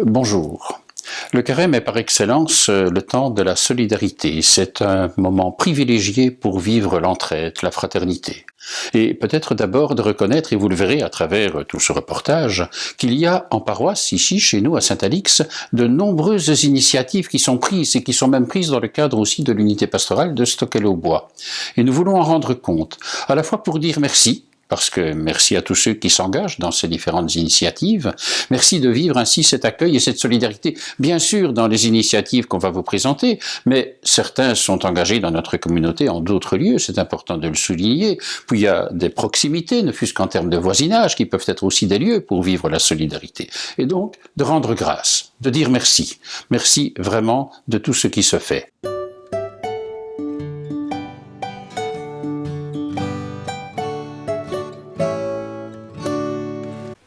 Bonjour. Le carême est par excellence le temps de la solidarité. C'est un moment privilégié pour vivre l'entraide, la fraternité. Et peut-être d'abord de reconnaître, et vous le verrez à travers tout ce reportage, qu'il y a en paroisse, ici, chez nous, à Saint-Alix, de nombreuses initiatives qui sont prises et qui sont même prises dans le cadre aussi de l'unité pastorale de Stockel-au-Bois. Et nous voulons en rendre compte, à la fois pour dire merci, parce que merci à tous ceux qui s'engagent dans ces différentes initiatives. Merci de vivre ainsi cet accueil et cette solidarité, bien sûr dans les initiatives qu'on va vous présenter, mais certains sont engagés dans notre communauté en d'autres lieux, c'est important de le souligner. Puis il y a des proximités, ne fût-ce qu'en termes de voisinage, qui peuvent être aussi des lieux pour vivre la solidarité. Et donc, de rendre grâce, de dire merci. Merci vraiment de tout ce qui se fait.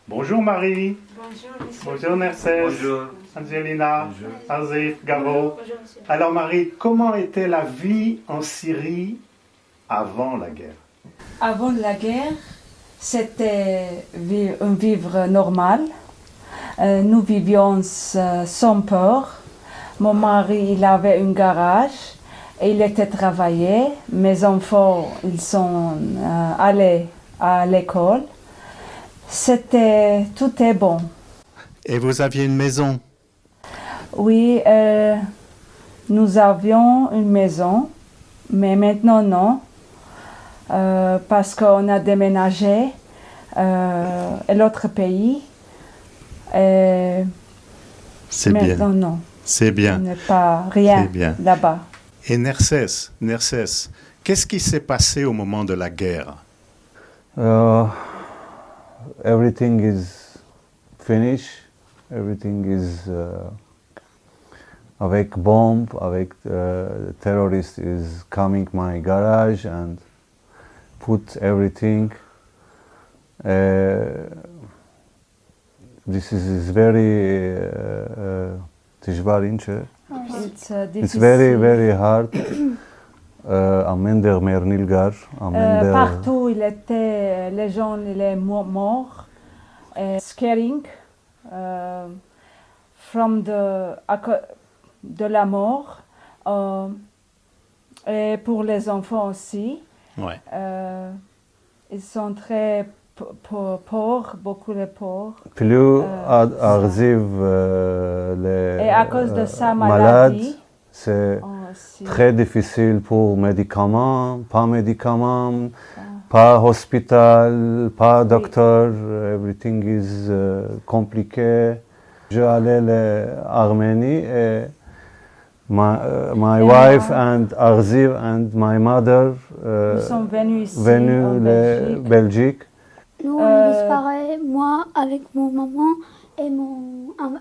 Bonjour Marie. Bonjour monsieur. Bonjour Mercedes. Bonjour. Angelina. Bonjour. Azif, Garo. Bonjour monsieur. Alors Marie, comment était la vie en Syrie avant la guerre? Avant la guerre, c'était un vivre normal. Nous vivions sans peur. Mon mari, il avait un garage et il était travaillé. Mes enfants, ils sont allés à l'école. Tout est bon. Et vous aviez une maison? Oui, nous avions une maison, mais maintenant non, parce qu'on a déménagé à l'autre pays. C'est Maintenant bien. non, C'est il bien. n'y a pas rien C'est bien. là-bas. Et Nercès, qu'est-ce qui s'est passé au moment de la guerre? Everything is finished. Everything is avec bomb, avec terrorist is coming my garage and put everything. This is very it's very very hard. Amender Mernilgar, Partout, les gens étaient morts. Scaring de la mort. Et pour les enfants aussi. Ouais. Ils sont très pauvres, beaucoup de pauvres. Plus arrive Et à cause de sa malades, maladie, c'est aussi. très difficile pour médicaments, pas hospital, pas docteur, everything is compliqué. Je allais en Arménie et my wife and Arziv and my mother Nous sommes venus ici, en venus Belgique. Belgique. Nous, on disparaît, moi avec mon maman et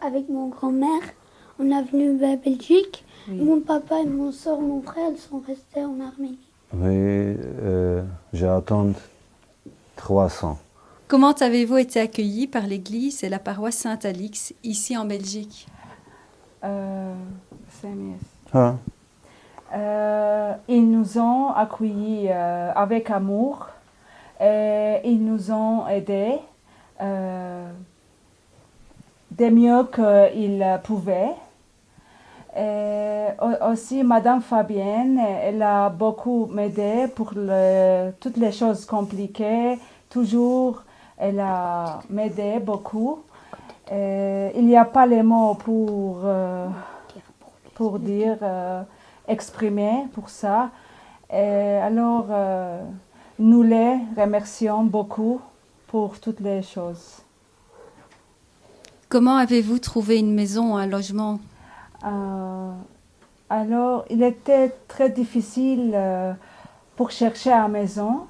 avec mon grand-mère. On est venu à Belgique. Oui. Mon papa et mon soeur, mon frère, ils sont restés en Arménie. Oui, j'attends 300. Comment avez-vous été accueillis par l'Église et la paroisse Saint-Alix ici en Belgique? Hein? Ils nous ont accueillis avec amour et ils nous ont aidés du mieux qu'ils pouvaient. Et aussi, Madame Fabienne, elle a beaucoup m'aidé pour toutes les choses compliquées. Toujours, elle a m'aidé beaucoup. Il n'y a pas les mots pour dire, exprimer pour ça. Et alors, nous les remercions beaucoup pour toutes les choses. Comment avez-vous trouvé une maison, un logement? Alors, il était très difficile pour chercher une maison,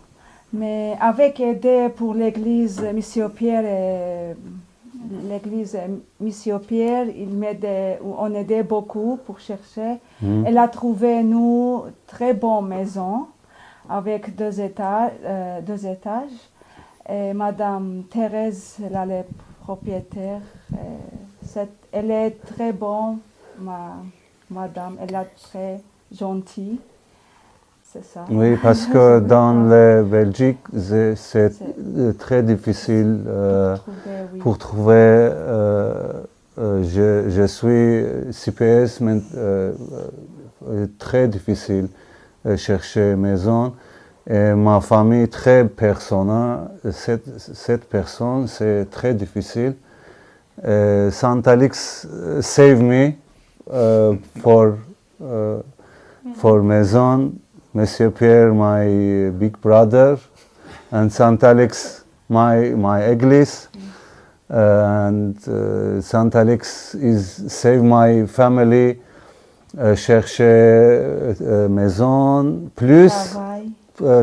mais avec aide pour l'église Mission-Pierre et l'église Mission-Pierre, on aidait beaucoup pour chercher. Elle a trouvé nous très bonne maison avec 2 étages. Et Madame Thérèse, elle est propriétaire. Elle est très bonne. Madame, elle est très gentille, c'est ça. Oui, parce que dans la Belgique, c'est très difficile pour trouver. je suis CPS, mais très difficile chercher maison. Et ma famille très personnelle, cette personne, c'est très difficile. Saint-Alix save me for maison. Monsieur Pierre, my big brother, and Saint-Alix, my église. And Saint-Alix is save my family, chercher maison, plus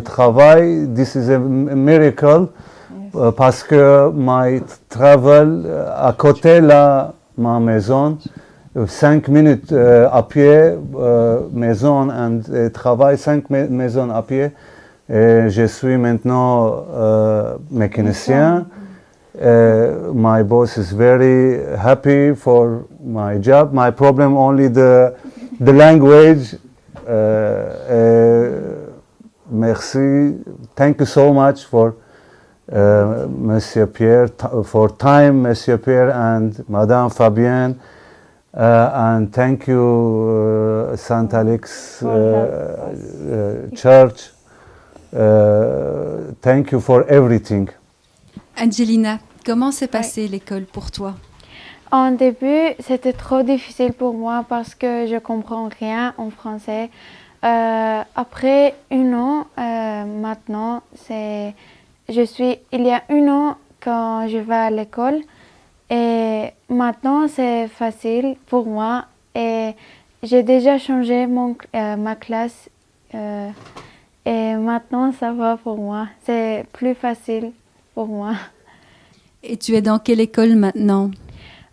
travail. This is a miracle, parce que my travel à côté de ma maison, 5 minutes à pied, maison, et travail 5 maisons à pied. Et je suis maintenant mécanicien. My boss is very happy for my job. My problem only the language. Merci. Thank you so much for Monsieur Pierre, for time, Monsieur Pierre and Madame Fabienne. And thank you, Saint-Alix Church. Thank you for everything. Angelina, comment s'est passée l'école pour toi? En début, c'était trop difficile pour moi parce que je comprends rien en français. Après 1 an, maintenant, il y a 1 an quand je vais à l'école et maintenant c'est facile pour moi et j'ai déjà changé ma classe et maintenant ça va pour moi. C'est plus facile pour moi. Et tu es dans quelle école maintenant?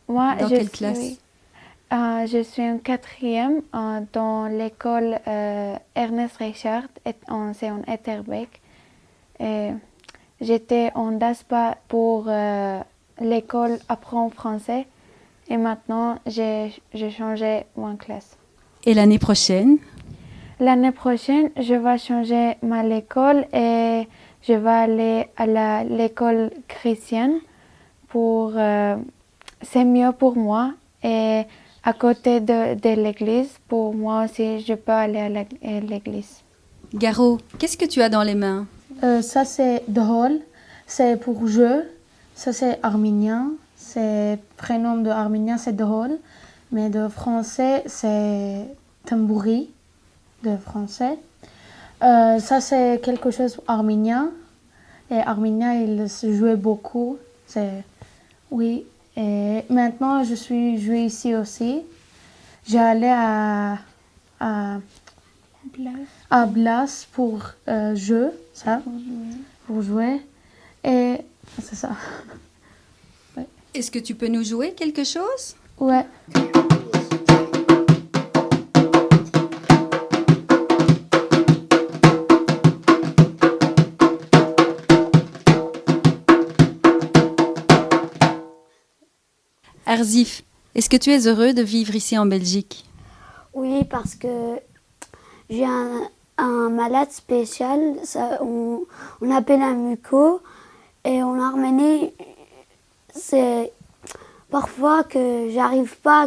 Moi, dans quelle classe? Je suis en 4e dans l'école Ernest Richard, c'est en Etterbeek. J'étais en DASPA pour l'école apprend français et maintenant j'ai changé ma classe. Et l'année prochaine? L'année prochaine, je vais changer ma école et je vais aller à l'école chrétienne c'est mieux pour moi et à côté de l'église, pour moi aussi, je peux aller à l'église. Garo, qu'est-ce que tu as dans les mains? Ça c'est Dhol, c'est pour jeu. Ça c'est arménien, c'est prénom de arménien c'est Dhol, mais de français c'est tambouri de français. Ça c'est quelque chose arménien et arménien il se jouait beaucoup. Oui. Et maintenant, je suis jouée ici aussi. J'allais à Blas pour jeu, ça, pour jouer. Et c'est ça. Ouais. Est-ce que tu peux nous jouer quelque chose? Ouais. Arzif, est-ce que tu es heureux de vivre ici en Belgique? Oui, parce que j'ai un malade spécial, on appelle un muco, et en Arménie, c'est parfois que j'arrive pas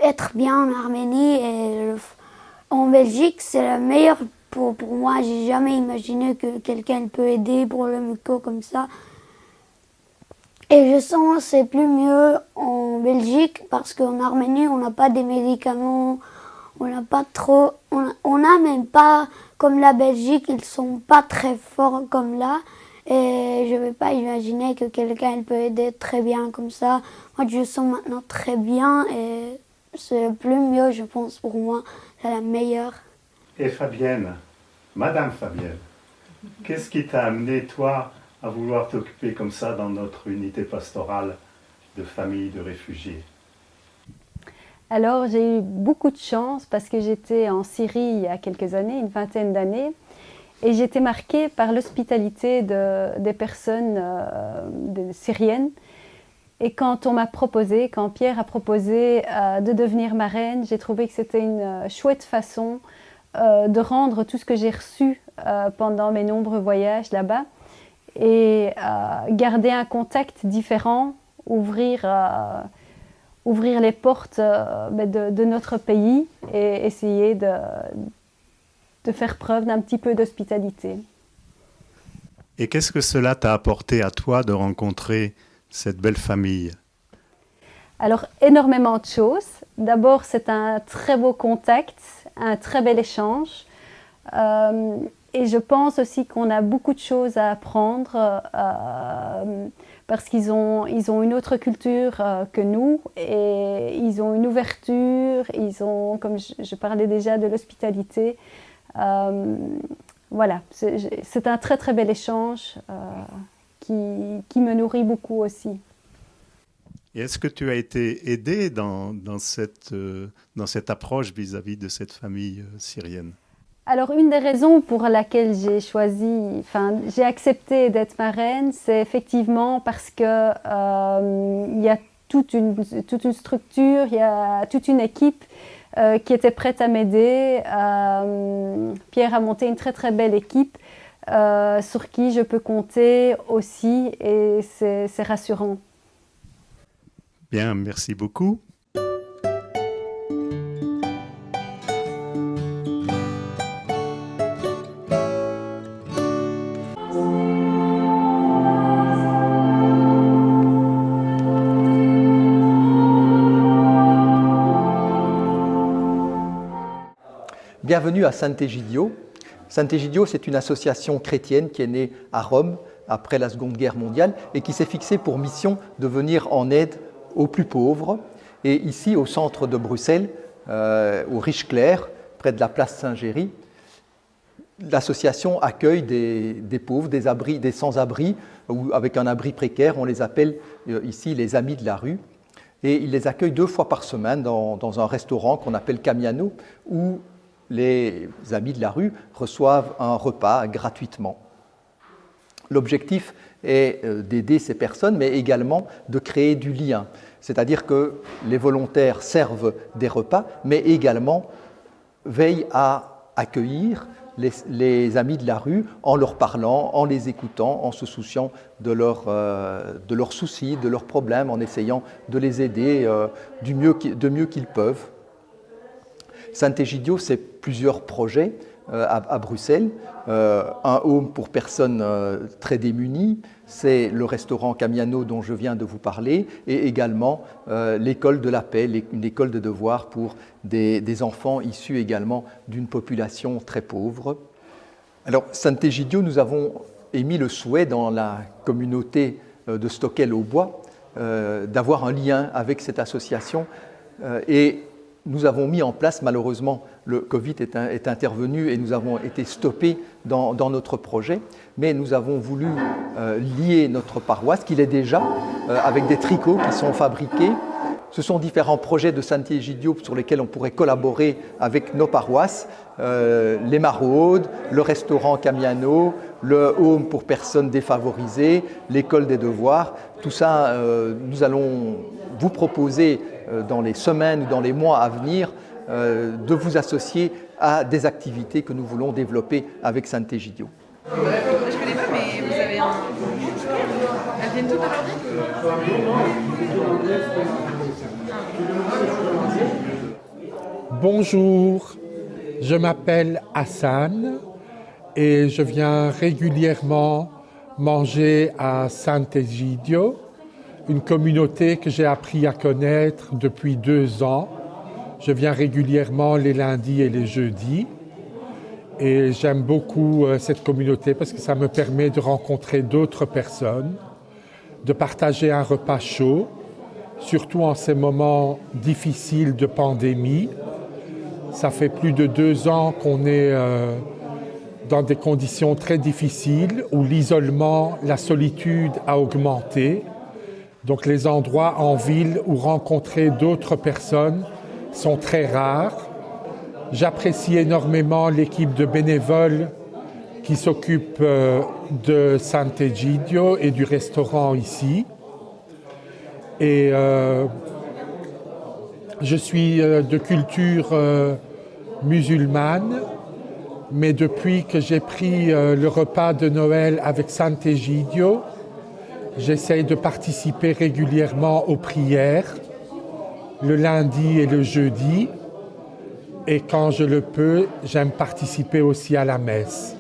à être bien en Arménie, et en Belgique, c'est la meilleure pour moi. J'ai jamais imaginé que quelqu'un peut aider pour le muco comme ça. Et je sens que c'est plus mieux en Belgique parce qu'en Arménie, on n'a pas des médicaments, on n'a pas trop, on n'a même pas, comme la Belgique, ils sont pas très forts comme là. Et je ne vais pas imaginer que quelqu'un peut aider très bien comme ça. Moi, je sens maintenant très bien et c'est le plus mieux, je pense, pour moi. C'est la meilleure. Et Fabienne, Madame Fabienne, qu'est-ce qui t'a amené, toi, à vouloir t'occuper comme ça dans notre unité pastorale de famille de réfugiés? Alors j'ai eu beaucoup de chance parce que j'étais en Syrie il y a quelques années, une vingtaine d'années, et j'étais marquée par l'hospitalité des personnes syriennes. Et quand Pierre a proposé de devenir marraine, j'ai trouvé que c'était une chouette façon de rendre tout ce que j'ai reçu pendant mes nombreux voyages là-bas. Et garder un contact différent, ouvrir ouvrir les portes de notre pays et essayer de faire preuve d'un petit peu d'hospitalité. Et qu'est-ce que cela t'a apporté à toi de rencontrer cette belle famille? Alors, énormément de choses. D'abord, c'est un très beau contact, un très bel échange. Et je pense aussi qu'on a beaucoup de choses à apprendre parce qu'ils ont une autre culture que nous et ils ont une ouverture, ils ont, comme je parlais déjà, de l'hospitalité. Voilà, c'est un très très bel échange qui me nourrit beaucoup aussi. Et est-ce que tu as été aidé dans cette approche vis-à-vis de cette famille syrienne? Alors, une des raisons pour laquelle j'ai accepté d'être marraine, c'est effectivement parce que il y a toute une structure, il y a toute une équipe qui était prête à m'aider. Pierre a monté une très très belle équipe sur qui je peux compter aussi et c'est rassurant. Bien, merci beaucoup. Bienvenue à Sant'Egidio. Sant'Egidio, c'est une association chrétienne qui est née à Rome après la Seconde Guerre mondiale et qui s'est fixée pour mission de venir en aide aux plus pauvres. Et ici, au centre de Bruxelles, au Riche-Clair, près de la place Saint-Géry, l'association accueille des pauvres, des sans-abri, ou avec un abri précaire. On les appelle ici les Amis de la rue. Et il les accueille 2 fois par semaine dans un restaurant qu'on appelle Camiano, où les Amis de la rue reçoivent un repas gratuitement. L'objectif est d'aider ces personnes, mais également de créer du lien. C'est-à-dire que les volontaires servent des repas, mais également veillent à accueillir les amis de la rue en leur parlant, en les écoutant, en se souciant de leurs soucis, de leurs problèmes, en essayant de les aider de mieux qu'ils peuvent. Sant'Egidio, c'est plusieurs projets à Bruxelles. Un home pour personnes très démunies, c'est le restaurant Camiano dont je viens de vous parler, et également l'école de la paix, une école de devoirs pour des enfants issus également d'une population très pauvre. Alors, Sant'Egidio, nous avons émis le souhait dans la communauté de Stockel-au-Bois d'avoir un lien avec cette association et nous avons mis en place, malheureusement, le Covid est intervenu et nous avons été stoppés dans notre projet, mais nous avons voulu lier notre paroisse, qu'il est déjà, avec des tricots qui sont fabriqués. Ce sont différents projets de Sant'Egidio sur lesquels on pourrait collaborer avec nos paroisses, les maraudes, le restaurant Camiano, le home pour personnes défavorisées, l'école des devoirs. Tout ça, nous allons vous proposer dans les semaines ou dans les mois à venir de vous associer à des activités que nous voulons développer avec Sant'Egidio. Je ne connais pas, mais vous avez un... Elles viennent toutes aujourd'hui ? Bonjour, je m'appelle Hassan et je viens régulièrement manger à Sant'Egidio, une communauté que j'ai appris à connaître depuis 2 ans. Je viens régulièrement les lundis et les jeudis et j'aime beaucoup cette communauté parce que ça me permet de rencontrer d'autres personnes, de partager un repas chaud, surtout en ces moments difficiles de pandémie. Ça fait plus de 2 ans qu'on est dans des conditions très difficiles où l'isolement, la solitude a augmenté. Donc les endroits en ville où rencontrer d'autres personnes sont très rares. J'apprécie énormément l'équipe de bénévoles qui s'occupe de Sant'Egidio et du restaurant ici. Et je suis de culture musulmane, mais depuis que j'ai pris le repas de Noël avec Sant'Egidio, j'essaye de participer régulièrement aux prières le lundi et le jeudi. Et quand je le peux, j'aime participer aussi à la messe.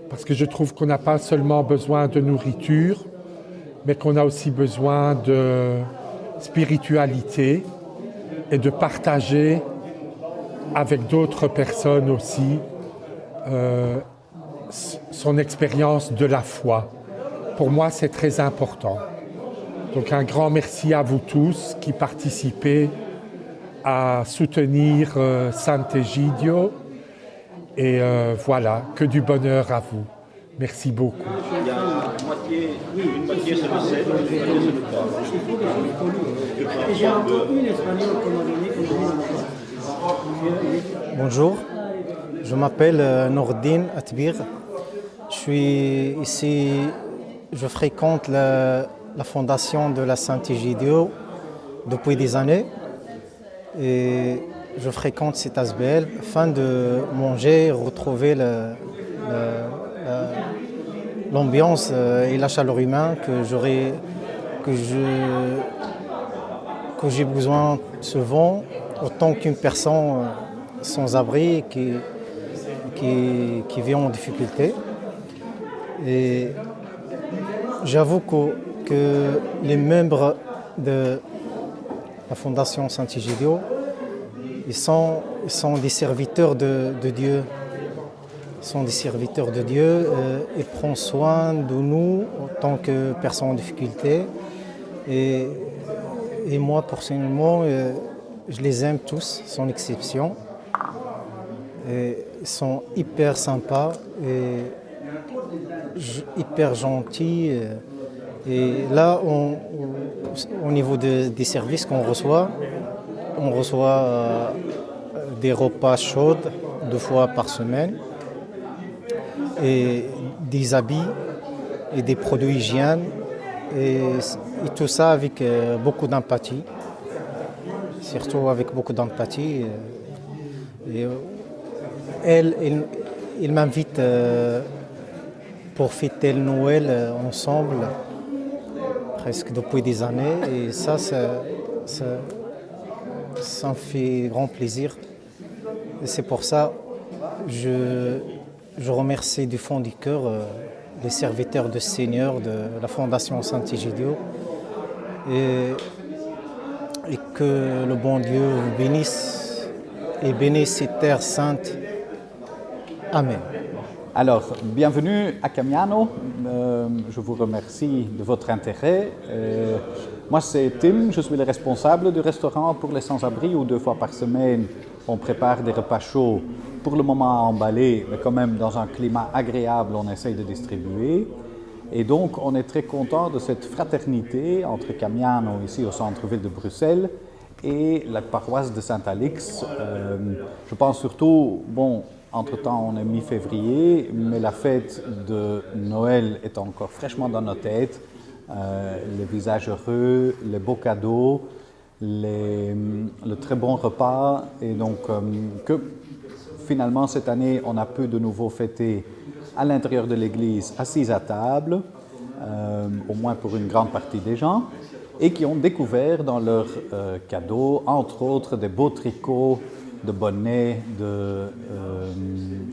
Parce que je trouve qu'on n'a pas seulement besoin de nourriture, mais qu'on a aussi besoin de spiritualité et de partager avec d'autres personnes aussi son expérience de la foi. Pour moi, c'est très important. Donc un grand merci à vous tous qui participez à soutenir Sant'Egidio. Et voilà, que du bonheur à vous. Merci beaucoup. Il y a une moitié c'est le 7, une moitié c'est le 3. Bonjour, je m'appelle Nourdine Atbir. Je suis ici, je fréquente la fondation de la Sant'Egidio depuis des années. Et je fréquente cet ASBL afin de manger, retrouver l'ambiance et la chaleur humaine que j'ai besoin souvent, autant qu'une personne sans abri qui vit en difficulté. Et j'avoue que les membres de la Fondation Sant'Egidio, ils sont des serviteurs de Dieu. Ils sont des serviteurs de Dieu. Ils prennent soin de nous en tant que personnes en difficulté. Et moi, personnellement, je les aime tous, sans exception. Et ils sont hyper sympas et hyper gentils. Et là, au niveau des services qu'on reçoit, on reçoit des repas chauds 2 fois par semaine et des habits et des produits hygiène et tout ça avec beaucoup d'empathie, surtout avec beaucoup d'empathie. Il m'invite pour fêter le Noël ensemble presque depuis des années et ça me fait grand plaisir. Et c'est pour ça que je remercie du fond du cœur les serviteurs du Seigneur de la Fondation Sant'Egidio et que le bon Dieu vous bénisse et bénisse cette terre sainte. Amen. Alors, bienvenue à Camiano. Je vous remercie de votre intérêt. Moi, c'est Tim, je suis le responsable du restaurant pour les sans-abri où 2 fois par semaine, on prépare des repas chauds, pour le moment à emballer, mais quand même dans un climat agréable, on essaye de distribuer. Et donc, on est très content de cette fraternité entre Camiano, ici au centre-ville de Bruxelles, et la paroisse de Saint-Alix. Je pense surtout, entre-temps, on est mi-février, mais la fête de Noël est encore fraîchement dans nos têtes. Les visages heureux, les beaux cadeaux, le très bon repas. Et donc, que finalement, cette année, on a pu de nouveau fêter à l'intérieur de l'église, assis à table, au moins pour une grande partie des gens, et qui ont découvert dans leurs cadeaux, entre autres, des beaux tricots, de bonnets,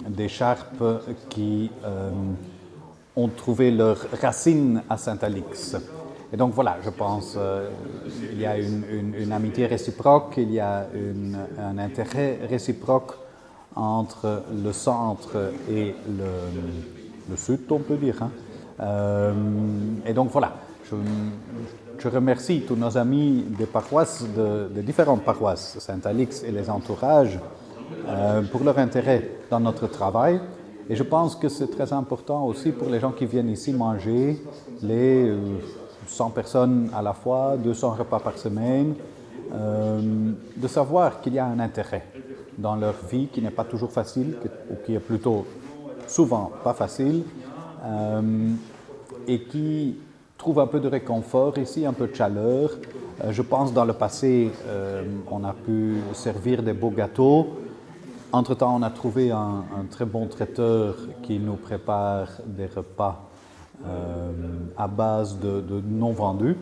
d'écharpes qui ont trouvé leurs racines à Saint-Alix. Et donc voilà, je pense il y a une amitié réciproque, il y a un intérêt réciproque entre le centre et le sud, on peut dire. Et donc voilà, je remercie tous nos amis des paroisses, des différentes paroisses, Saint-Alix et les entourages, pour leur intérêt dans notre travail. Et je pense que c'est très important aussi pour les gens qui viennent ici manger, les 100 personnes à la fois, 200 repas par semaine, de savoir qu'il y a un intérêt dans leur vie qui n'est pas toujours facile, ou qui est plutôt souvent pas facile, et qui trouve un peu de réconfort ici, un peu de chaleur. Je pense dans le passé, on a pu servir des beaux gâteaux. Entre-temps, on a trouvé un très bon traiteur qui nous prépare des repas à base de non vendus.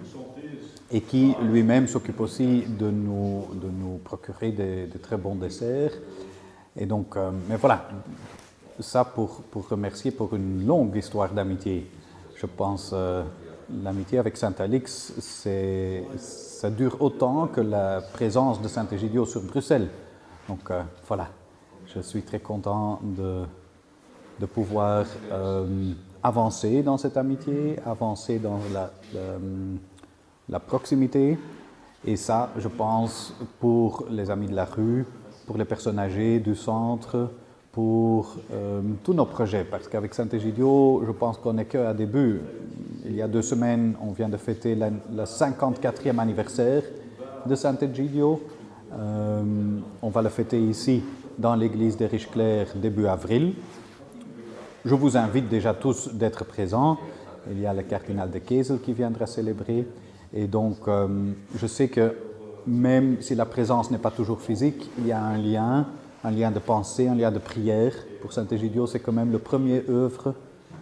et qui lui-même s'occupe aussi de nous procurer de très bons desserts. Et donc, mais voilà, ça pour remercier pour une longue histoire d'amitié. Je pense l'amitié avec Saint-Alix, ça dure autant que la présence de Saint-Egidio sur Bruxelles. Donc voilà, je suis très content de pouvoir avancer dans cette amitié, avancer dans la proximité. Et ça, je pense, pour les amis de la rue, pour les personnes âgées du centre, pour tous nos projets. Parce qu'avec Saint-Egidio, je pense qu'on n'est qu'à début. Il y a 2 semaines, on vient de fêter le 54e anniversaire de Saint-Egidio. On va le fêter ici, dans l'église des Riches-Clairs, début avril. Je vous invite déjà tous d'être présents. Il y a le cardinal de Kesel qui viendra célébrer. Et donc, je sais que même si la présence n'est pas toujours physique, il y a un lien de pensée, un lien de prière. Pour Saint-Egidio, c'est quand même le premier œuvre,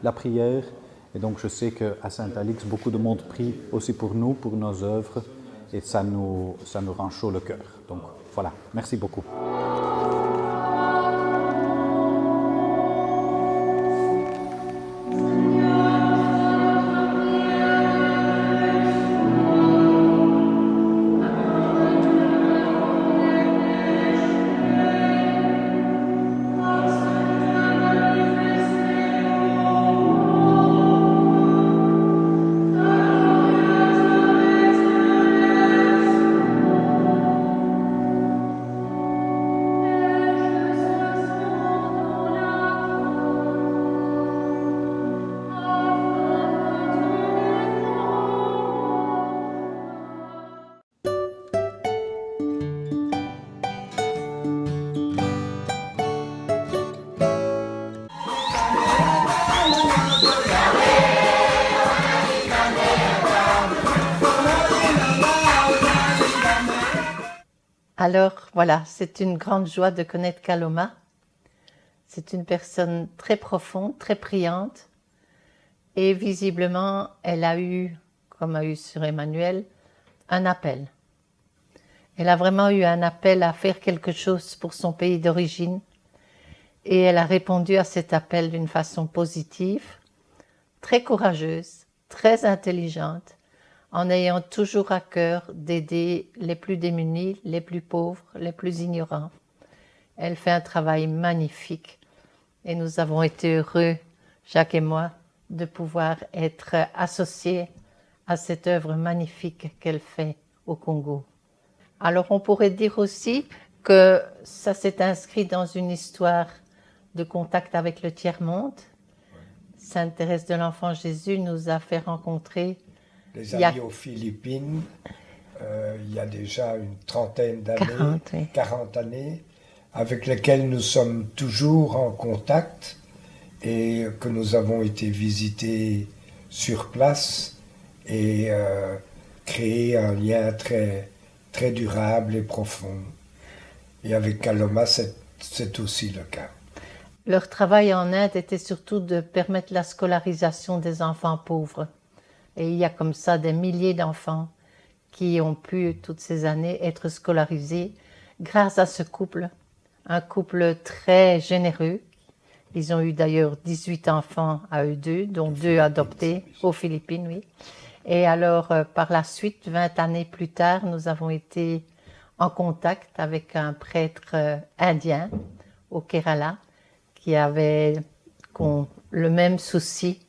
la prière. Et donc, je sais qu'à Saint-Alix, beaucoup de monde prie aussi pour nous, pour nos œuvres. Et ça nous rend chaud le cœur. Donc, voilà. Merci beaucoup. Alors voilà, c'est une grande joie de connaître Kaloma. C'est une personne très profonde, très priante. Et visiblement, elle a eu, comme a eu sur Emmanuel, un appel. Elle a vraiment eu un appel à faire quelque chose pour son pays d'origine. Et elle a répondu à cet appel d'une façon positive, très courageuse, très intelligente, en ayant toujours à cœur d'aider les plus démunis, les plus pauvres, les plus ignorants. Elle fait un travail magnifique et nous avons été heureux, Jacques et moi, de pouvoir être associés à cette œuvre magnifique qu'elle fait au Congo. Alors on pourrait dire aussi que ça s'est inscrit dans une histoire de contact avec le tiers-monde. Sainte Thérèse de l'Enfant Jésus nous a fait rencontrer les amis aux Philippines, il y a déjà une trentaine d'années, 40 années, avec lesquels nous sommes toujours en contact et que nous avons été visités sur place et créer un lien très, très durable et profond. Et avec Kaloma, c'est aussi le cas. Leur travail en Inde était surtout de permettre la scolarisation des enfants pauvres. Et il y a comme ça des milliers d'enfants qui ont pu, toutes ces années, être scolarisés grâce à ce couple. Un couple très généreux. Ils ont eu d'ailleurs 18 enfants à eux deux, dont 2 adoptés aux Philippines, oui. Et alors, par la suite, 20 années plus tard, nous avons été en contact avec un prêtre indien au Kerala qui avait le même souci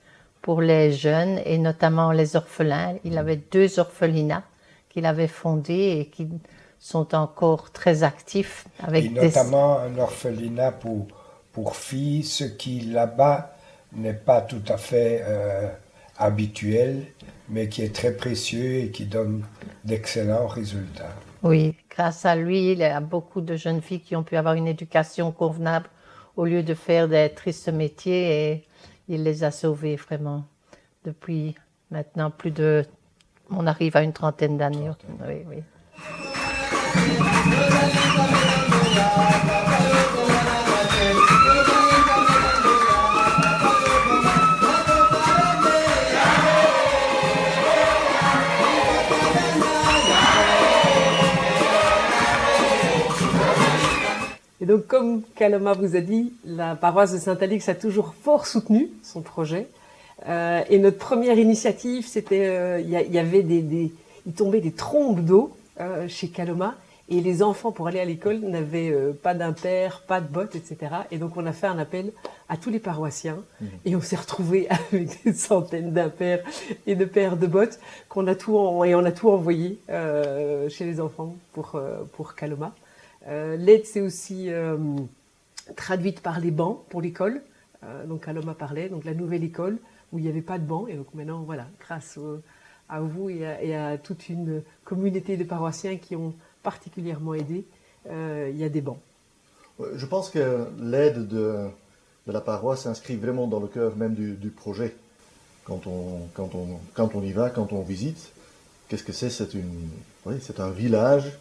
pour les jeunes et notamment les orphelins. Il avait 2 orphelinats qu'il avait fondés et qui sont encore très actifs. Avec et notamment un orphelinat pour filles, ce qui là-bas n'est pas tout à fait habituel, mais qui est très précieux et qui donne d'excellents résultats. Oui, grâce à lui, il y a beaucoup de jeunes filles qui ont pu avoir une éducation convenable au lieu de faire des tristes métiers et il les a sauvés vraiment depuis maintenant on arrive à une trentaine d'années. Oui, oui. Et donc, comme Kaloma vous a dit, la paroisse de Saint-Alix a toujours fort soutenu son projet. Et notre première initiative, c'était, il tombait des trombes d'eau chez Kaloma. Et les enfants, pour aller à l'école, n'avaient pas d'impair, pas de bottes, etc. Et donc, on a fait un appel à tous les paroissiens. Et on s'est retrouvés avec des centaines d'impairs et de paires de bottes on a tout envoyé chez les enfants pour Kaloma. L'aide s'est aussi traduite par les bancs pour l'école. Donc, Kaloma parlait, donc la nouvelle école où il n'y avait pas de bancs. Et donc, maintenant, voilà, grâce à vous et à toute une communauté de paroissiens qui ont particulièrement aidé, il y a des bancs. Je pense que l'aide de la paroisse s'inscrit vraiment dans le cœur même du projet. Quand on y va, quand on visite, qu'est-ce que c'est? C'est un village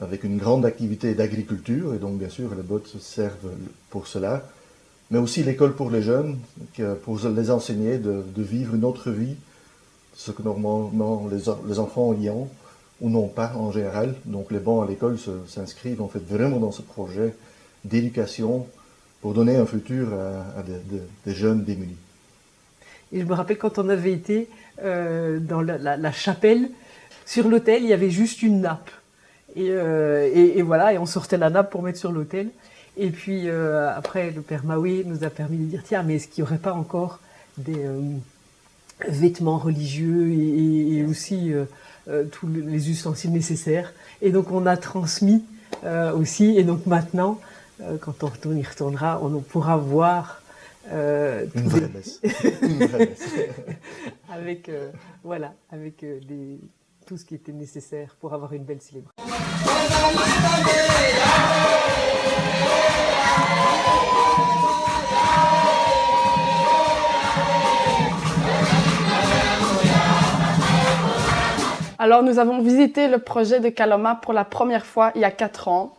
avec une grande activité d'agriculture, et donc bien sûr les bottes servent pour cela, mais aussi l'école pour les jeunes, pour les enseigner de vivre une autre vie, ce que normalement les enfants y ont, ou non pas en général. Donc les bancs à l'école s'inscrivent en fait vraiment dans ce projet d'éducation pour donner un futur à des jeunes démunis. Et je me rappelle quand on avait été dans la chapelle, sur l'autel, il y avait juste une nappe. Et voilà, et on sortait la nappe pour mettre sur l'autel. Et puis après, le père Maoué nous a permis de dire, tiens, mais est-ce qu'il n'y aurait pas encore des vêtements religieux et aussi tous les ustensiles nécessaires. Et donc on a transmis aussi, et donc maintenant, quand on y retournera, on pourra voir une vraie messe. avec tout ce qui était nécessaire pour avoir une belle célébration. Alors nous avons visité le projet de Kaloma pour la première fois il y a 4 ans.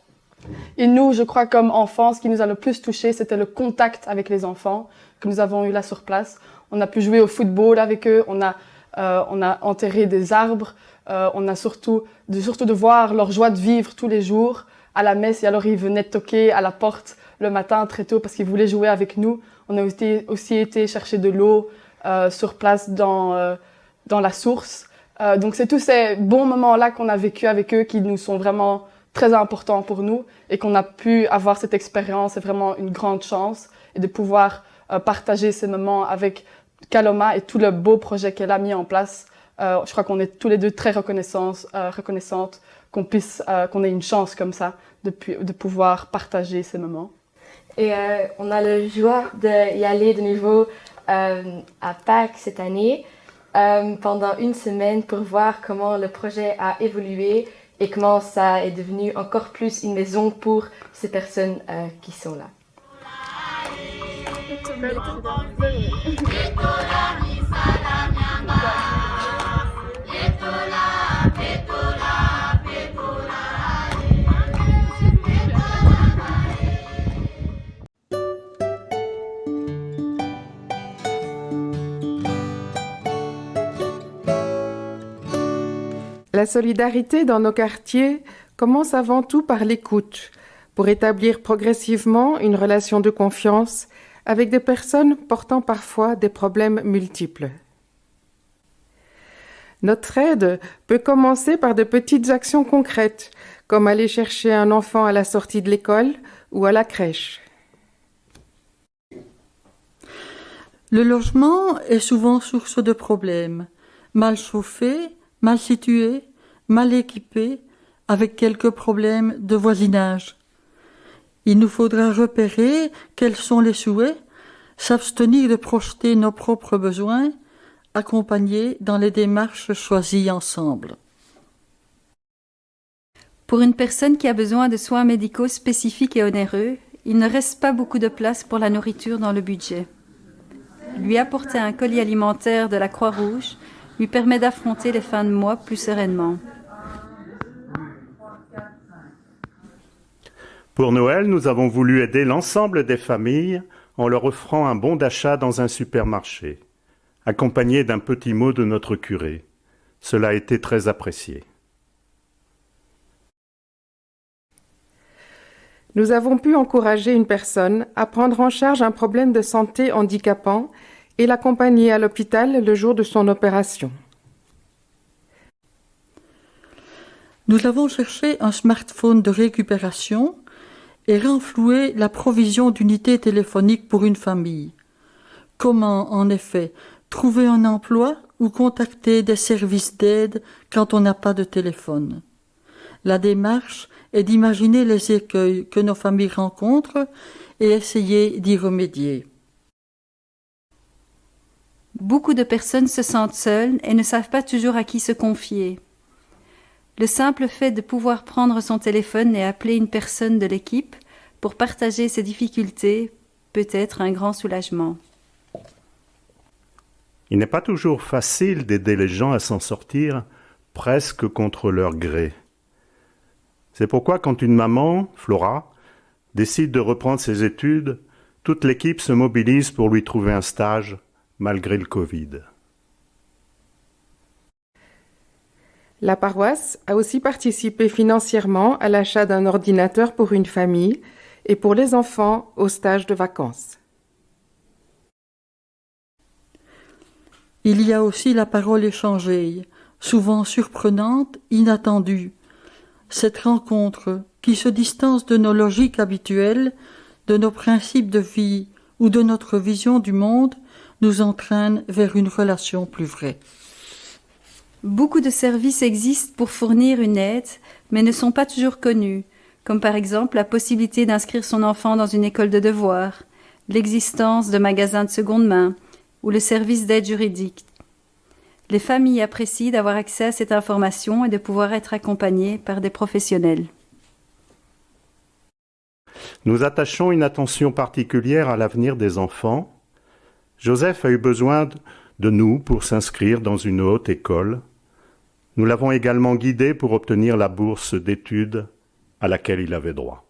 Et nous, je crois comme enfants, ce qui nous a le plus touché, c'était le contact avec les enfants que nous avons eu là sur place. On a pu jouer au football avec eux, on a enterré des arbres, on a surtout de voir leur joie de vivre tous les jours à la messe. Et alors ils venaient toquer à la porte le matin très tôt parce qu'ils voulaient jouer avec nous. On a aussi été chercher de l'eau sur place dans la source. Donc c'est tous ces bons moments-là qu'on a vécu avec eux qui nous sont vraiment très importants pour nous et qu'on a pu avoir cette expérience. C'est vraiment une grande chance et de pouvoir partager ces moments avec Kaloma et tout le beau projet qu'elle a mis en place. Je crois qu'on est tous les deux très reconnaissantes qu'on ait une chance comme ça de pouvoir partager ces moments. Et on a la joie d'y aller de nouveau à Pâques cette année pendant une semaine pour voir comment le projet a évolué et comment ça est devenu encore plus une maison pour ces personnes qui sont là. La solidarité dans nos quartiers commence avant tout par l'écoute, pour établir progressivement une relation de confiance avec des personnes portant parfois des problèmes multiples. Notre aide peut commencer par de petites actions concrètes, comme aller chercher un enfant à la sortie de l'école ou à la crèche. Le logement est souvent source de problèmes. Mal chauffé, mal situé, mal équipé, avec quelques problèmes de voisinage. Il nous faudra repérer quels sont les souhaits, s'abstenir de projeter nos propres besoins, accompagner dans les démarches choisies ensemble. Pour une personne qui a besoin de soins médicaux spécifiques et onéreux, il ne reste pas beaucoup de place pour la nourriture dans le budget. Lui apporter un colis alimentaire de la Croix-Rouge lui permet d'affronter les fins de mois plus sereinement. Pour Noël, nous avons voulu aider l'ensemble des familles en leur offrant un bon d'achat dans un supermarché, accompagné d'un petit mot de notre curé. Cela a été très apprécié. Nous avons pu encourager une personne à prendre en charge un problème de santé handicapant et l'accompagner à l'hôpital le jour de son opération. Nous avons cherché un smartphone de récupération et renfloué la provision d'unités téléphoniques pour une famille. Comment, en effet, trouver un emploi ou contacter des services d'aide quand on n'a pas de téléphone? La démarche est d'imaginer les écueils que nos familles rencontrent et essayer d'y remédier. Beaucoup de personnes se sentent seules et ne savent pas toujours à qui se confier. Le simple fait de pouvoir prendre son téléphone et appeler une personne de l'équipe pour partager ses difficultés peut être un grand soulagement. Il n'est pas toujours facile d'aider les gens à s'en sortir presque contre leur gré. C'est pourquoi quand une maman, Flora, décide de reprendre ses études, toute l'équipe se mobilise pour lui trouver un stage malgré le Covid. La paroisse a aussi participé financièrement à l'achat d'un ordinateur pour une famille et pour les enfants au stage de vacances. Il y a aussi la parole échangée, souvent surprenante, inattendue. Cette rencontre qui se distance de nos logiques habituelles, de nos principes de vie ou de notre vision du monde, nous entraîne vers une relation plus vraie. Beaucoup de services existent pour fournir une aide, mais ne sont pas toujours connus, comme par exemple la possibilité d'inscrire son enfant dans une école de devoirs, l'existence de magasins de seconde main ou le service d'aide juridique. Les familles apprécient d'avoir accès à cette information et de pouvoir être accompagnées par des professionnels. Nous attachons une attention particulière à l'avenir des enfants. Joseph a eu besoin de nous pour s'inscrire dans une haute école. Nous l'avons également guidé pour obtenir la bourse d'études à laquelle il avait droit.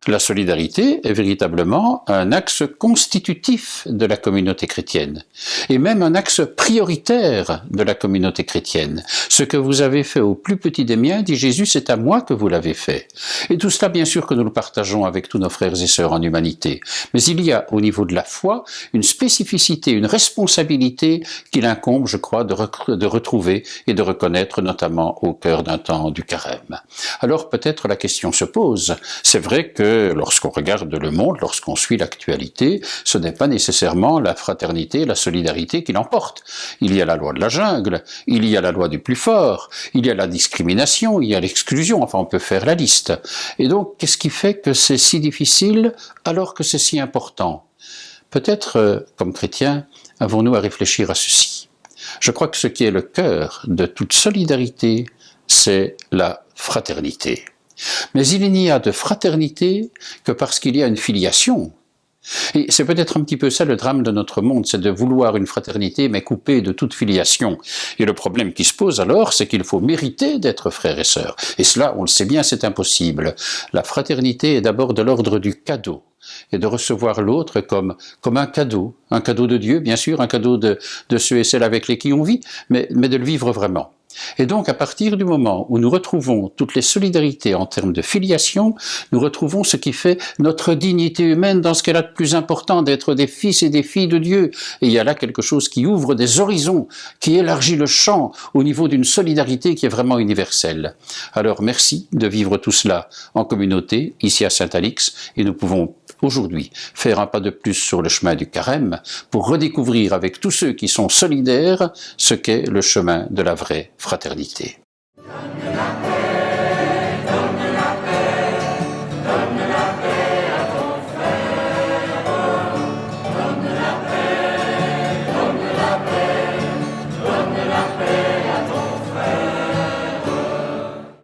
La solidarité est véritablement un axe constitutif de la communauté chrétienne, et même un axe prioritaire de la communauté chrétienne. Ce que vous avez fait au plus petit des miens, dit Jésus, c'est à moi que vous l'avez fait. Et tout cela, bien sûr que nous le partageons avec tous nos frères et sœurs en humanité. Mais il y a, au niveau de la foi, une spécificité, une responsabilité qu'il incombe, je crois, de retrouver et de reconnaître, notamment au cœur d'un temps du carême. Alors peut-être la question se pose. C'est vrai que lorsqu'on regarde le monde, lorsqu'on suit l'actualité, ce n'est pas nécessairement la fraternité, la solidarité qui l'emporte. Il y a la loi de la jungle, il y a la loi du plus fort, il y a la discrimination, il y a l'exclusion, enfin on peut faire la liste. Et donc, qu'est-ce qui fait que c'est si difficile alors que c'est si important? Peut-être, comme chrétiens, avons-nous à réfléchir à ceci. Je crois que ce qui est le cœur de toute solidarité, c'est la fraternité. Mais il n'y a de fraternité que parce qu'il y a une filiation. Et c'est peut-être un petit peu ça le drame de notre monde, c'est de vouloir une fraternité mais coupée de toute filiation. Et le problème qui se pose alors, c'est qu'il faut mériter d'être frères et sœurs. Et cela, on le sait bien, c'est impossible. La fraternité est d'abord de l'ordre du cadeau. Et de recevoir l'autre comme un cadeau de Dieu, bien sûr, un cadeau de ceux et celles avec lesquels on vit, mais de le vivre vraiment. Et donc, à partir du moment où nous retrouvons toutes les solidarités en termes de filiation, nous retrouvons ce qui fait notre dignité humaine dans ce qu'elle a de plus important, d'être des fils et des filles de Dieu. Et il y a là quelque chose qui ouvre des horizons, qui élargit le champ au niveau d'une solidarité qui est vraiment universelle. Alors, merci de vivre tout cela en communauté, ici à Saint-Alix, et nous pouvons aujourd'hui faire un pas de plus sur le chemin du carême pour redécouvrir avec tous ceux qui sont solidaires ce qu'est le chemin de la vraie fraternité.